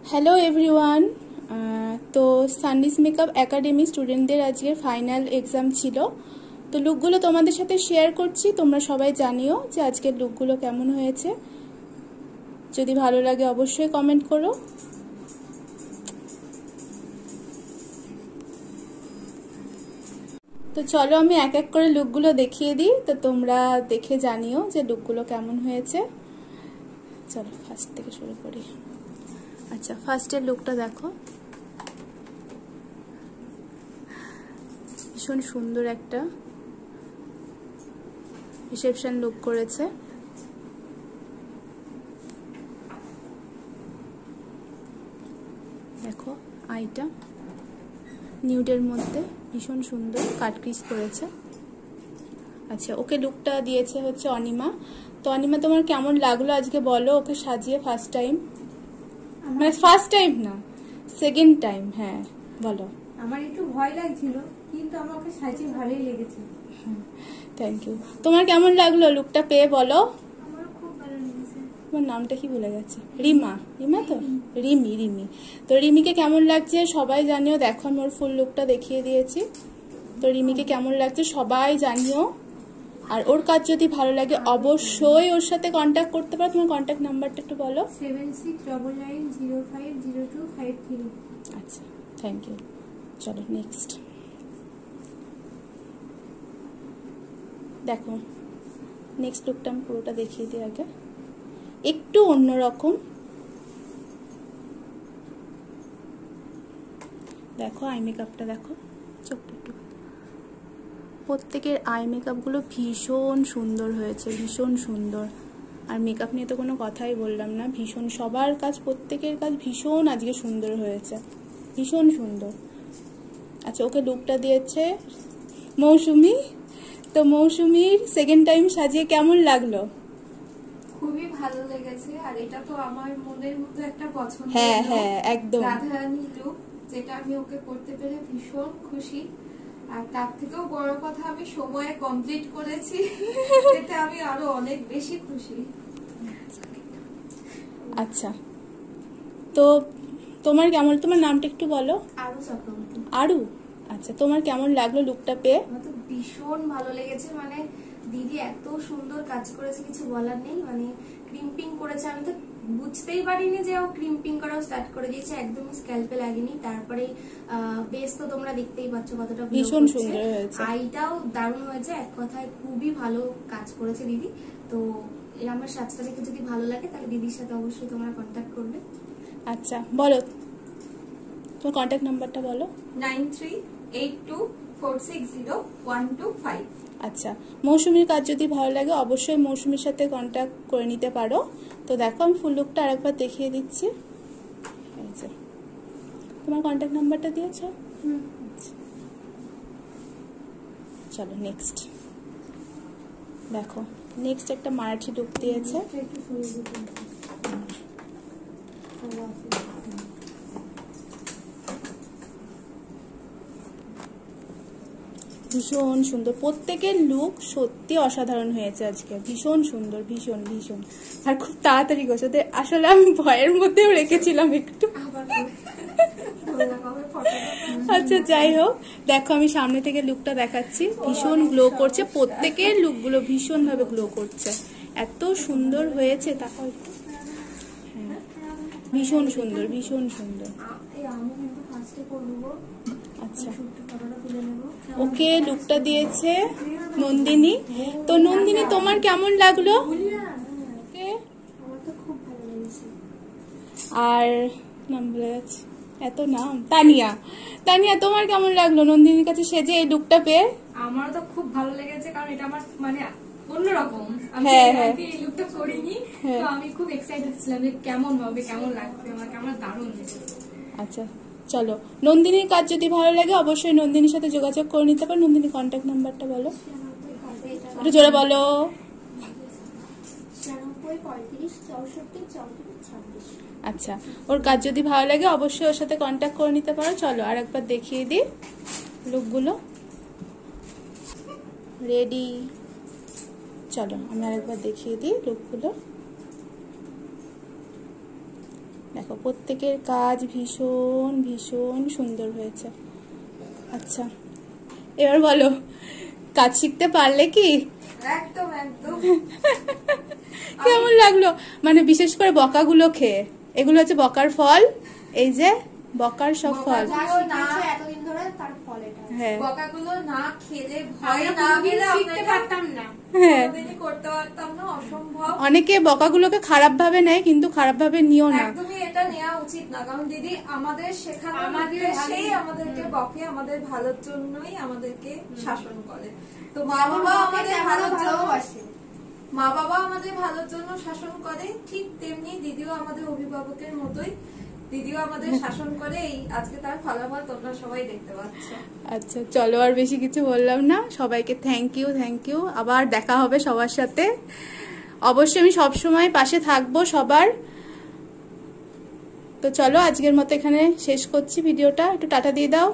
Hello everyone. তো সানডিস makeup academy স্টুডেন্টদের আজকের ফাইনাল এক্সাম ছিল। তো লুকগুলো তোমাদের সাথে শেয়ার করছি, তোমরা সবাই জানিও যে আজকের লুকগুলো কেমন হয়েছে। যদি ভালো লাগে অবশ্যই কমেন্ট করো। তো চলো আমি এক এক করে লুকগুলো দেখিয়ে দিই, তো তোমরা দেখে জানিও যে লুকগুলো কেমন হয়েছে। চলো ফার্স্ট থেকে শুরু করি। আচ্ছা, ফার্স্টের লুকটা দেখো, ভীষণ সুন্দর একটা রিসেপশন লুক করেছে। দেখো আইটা নিউডের মধ্যে ভীষণ সুন্দর কাট ক্রিজ করেছে। আচ্ছা, ওকে লুকটা দিয়েছে হচ্ছে অনিমা। তো অনিমা, তোমার কেমন লাগলো আজকে বলো, ওকে সাজিয়ে ফার্স্ট টাইম, মানে ফার্স্ট টাইম না সেকেন্ড টাইম। হ্যাঁ বলো। আমার একটু ভয় লাগছিল, কিন্তু আমাকে সাজিয়ে ভালোই লেগেছে। Thank you. তোমার কেমন লাগলো লুকটা পেয়ে বলো। আমার খুব ভালো লেগেছে। তোমার নামটা কি ভুলে গেছে? রিমা। রিমা তো রিমি। রিমি। তো রিমিকে কেমন লাগছে সবাই জানিও। দেখো আমি ওর ফুল লুকটা দেখিয়ে দিয়েছি। তো রিমিকে কেমন লাগছে সবাই জানিও। আর ওর কাজ যদি ভালো লাগে অবশ্যই ওর সাথে কন্ট্যাক্ট করতে পারো। তোমার কন্ট্যাক্ট নাম্বারটা একটু বলো। 7699050253। আচ্ছা, থ্যাংক ইউ। চলো নেক্সট দেখো। নেক্সট লুকটা আমি পুরোটা দেখিয়ে দিই আগে। একটু অন্যরকম দেখো, আই মেকআপটা দেখো, চোখটা একটু। প্রত্যেকের আই মেকআপগুলো ভীষণ সুন্দর হয়েছে, ভীষণ সুন্দর। আর মেকআপ নিয়ে তো কোনো কথাই বললাম না, ভীষণ সবার কাজ, প্রত্যেকের কাজ ভীষণ আজকে সুন্দর হয়েছে, ভীষণ সুন্দর। আচ্ছা, ওকে লুকটা দিয়েছে মৌসুমি। তো মৌসুমির সেকেন্ড টাইম সাজিয়ে কেমন লাগলো? খুবই ভালো লেগেছে। আর এটা তো আমার মনের মতো একটা পছন্দ। হ্যাঁ হ্যাঁ একদম রাধারানী লুক, যেটা আমি ওকে করতে পেরে ভীষণ খুশি। আর তার থেকেও বড় কথা, আমি সময়ে কমপ্লিট করেছি, এতে আমি আরো অনেক বেশি খুশি। আচ্ছা, তো তোমার কেমন, তোমার নামটা একটু বলো। আরু চক্রবর্তী। আরু। আচ্ছা, তোমার কেমন লাগলো লুকটা পেয়ে? আমার তো ভীষণ ভালো লেগেছে। মানে দিদি এত সুন্দর কাজ করেছে, কিছু বলার নেই। মানে ক্রিম্পিং করেছে, আমি তো বুঝতেই পারিনি যে ও ক্রিম্পিং করাও স্টার্ট করে দিয়েছে, একদমই স্ক্যাল্পে লাগেনি। তারপরে বেস তো তোমরা দেখতেই পাচ্ছ কতটা ভীষণ সুন্দর হয়েছে। আইটাও দারুণ হয়েছে, এক কথায় খুবই ভালো কাজ করেছে দিদি। তো আমার সাজটা দেখে যদি ভালো লাগে তাহলে দিদির সাথে অবশ্যই তোমরা কন্ট্যাক্ট করবে। আচ্ছা বলো, তোমার কন্ট্যাক্ট নাম্বারটা বলো। 9382460125। আচ্ছা, মৌসুমীর কাজ যদি ভালো লাগে অবশ্যই মৌসুমীর সাথে কন্ট্যাক্ট করে নিতে পারো। তো দেখো আমি ফুল লুকটা আরেকবার দেখিয়ে দিচ্ছি। তোমার কন্ট্যাক্ট নাম্বারটা দিয়েছো? চলো নেক্সট দেখো। নেক্সট একটা মারাঠি লুক দিয়েছে। ভীষণ সুন্দর, প্রত্যেকের লুক সত্যি অসাধারণ হয়েছে আজকে, ভীষণ সুন্দর, ভীষণ ভীষণ। আর খুব তাড়াতাড়ি করছে, আসলে আমি ভয়ের মধ্যেও রেখেছিলাম একটু। আচ্ছা যাই হোক, দেখো আমি সামনে থেকে লুকটা দেখাচ্ছি, ভীষণ গ্লো করছে, প্রত্যেকের লুকগুলো ভীষণ ভাবে গ্লো করছে, এত সুন্দর হয়েছে। তারপর হ্যাঁ, ভীষণ সুন্দর, ভীষণ সুন্দর। আচ্ছা, ওকে লুকটা দিয়েছে নন্দিনী। তো নন্দিনী, তোমার কেমন লাগলো? আর নাম ভুলে যাচ্ছে, এত নাম। তানিয়া। তানিয়া, তোমার কেমন লাগলো নন্দিনীর কাছে সেজে এই লুকটা পেয়ে? আমার তো খুব ভালো লেগেছে, কারণ এটা আমার মানে অন্যরকম। আমি এই লুকটা করিনি, তো আমি খুব এক্সাইটেড ছিলাম যে কেমন হবে, কেমন লাগবে। আমার দারুণ লেগেছে। আচ্ছা চলো, নন্দিনীর কাজ যদি ভালো লাগে অবশ্যই নন্দিনীর সাথে যোগাযোগ করে নিতে পারো। নন্দিনীর কন্ট্যাক্ট নাম্বারটা বলো, একটু জোরে বলো। 9635346426। আচ্ছা, ওর কাজ যদি ভালো লাগে অবশ্যই ওর সাথে কন্ট্যাক্ট করে নিতে পারো। চলো আর একবার দেখিয়ে দিই লুকগুলো। রেডি? চলো আমি আরেকবার দেখিয়ে দিই লুকগুলো। দেখো প্রত্যেকের কাজ ভীষণ ভীষণ সুন্দর হয়েছে। আচ্ছা এবার বলো, কাজ শিখতে পারলে কি? একদম একদম। কেমন লাগলো? মানে বিশেষ করে বকাগুলো খেয়ে, এগুলো হচ্ছে বকার ফল, এই যে বকার সব ফল। এতদিন ধরে তার ফল এটা। হ্যাঁ বকাগুলো না খেলে, ভয় না পেলে শিখতে পারতাম না, হ্যাঁ কোনোদিনই করতে পারতাম না, অসম্ভব। অনেকে বকাগুলোকে খারাপ ভাবে নেয়, কিন্তু খারাপ ভাবে নিও না। একদমই এটা নেওয়া উচিত না, কারণ দিদি আমাদের শেখানোর উদ্দেশ্যেই আমাদেরকে বকে, আমাদের ভালোর জন্যই আমাদেরকে শাসন করে। তো মা বাবা আমাদের ভালোর জন্য, মা বাবা আমাদের ভালোর জন্য শাসন করে, ঠিক তেমনি দিদিও আমাদের অভিভাবকের মতোই, দিদিও আমাদের শাসন করে। এই আজকে তার ফলাফল তোমরা সবাই দেখতে পাচ্ছ। আচ্ছা চলো, আর বেশি কিছু বললাম না। সবাইকে থ্যাংক ইউ। আবার দেখা হবে সবার সাথে, অবশ্যই আমি সব সময় পাশে থাকবো সবার। তো চলো আজকের মতো এখানে শেষ করছি ভিডিওটা, একটু টাটা দিয়ে দাও।